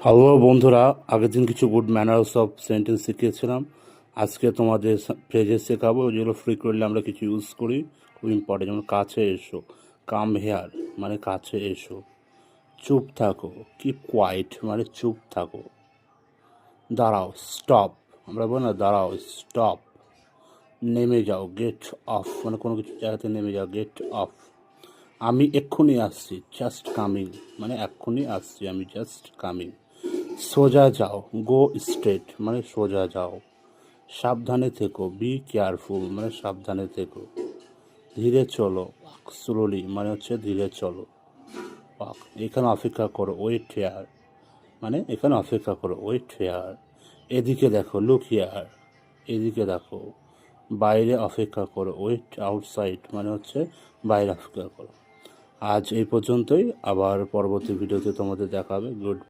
Hello বন্ধুরা, আগের দিন কিছু গুড ম্যানার্স অফ সেন্টেন্স শিখিয়েছিলাম। আজকে তোমাদের ফ্রেজেস শেখাবো যেগুলো ফ্রিকুয়েন্টলি আমরা কিছু ইউজ করি, খুব ইম্পর্টেন্ট। যেমন কাছে এসো, কাম হেয়ার মানে কাছে এসো। চুপ থাকো, কিপ কোয়াইট মানে চুপ থাকো। দাঁড়াও, স্টপ, আমরা বলি না দাঁড়াও, স্টপ। নেমে যাও, গেট অফ মানে কোনো কিছু জায়গাতে নেমে যাও, গেট অফ। আমি এক্ষুনি আসছি, জাস্ট কামিং মানে এক্ষুনি আসছি, আমি জাস্ট কামিং। সোজা যাও, গো স্ট্রেট মানে সোজা যাও। সাবধানে থেকো, বি কেয়ারফুল মানে সাবধানে থেকো। ধীরে চলো, স্লোলি মানে হচ্ছে ধীরে চলো। এখানে অপেক্ষা করো, ওয়েট হেয়ার মানে এখানে অপেক্ষা করো, ওয়েট হেয়ার। এদিকে দেখো, লুক হেয়ার, এদিকে দেখো। বাইরে অপেক্ষা করো, ওয়েট আউটসাইড মানে হচ্ছে বাইরে অপেক্ষা করো। আজ এই পর্যন্তই, আবার পরবর্তী ভিডিওতে তোমাদের দেখাবে। গুড।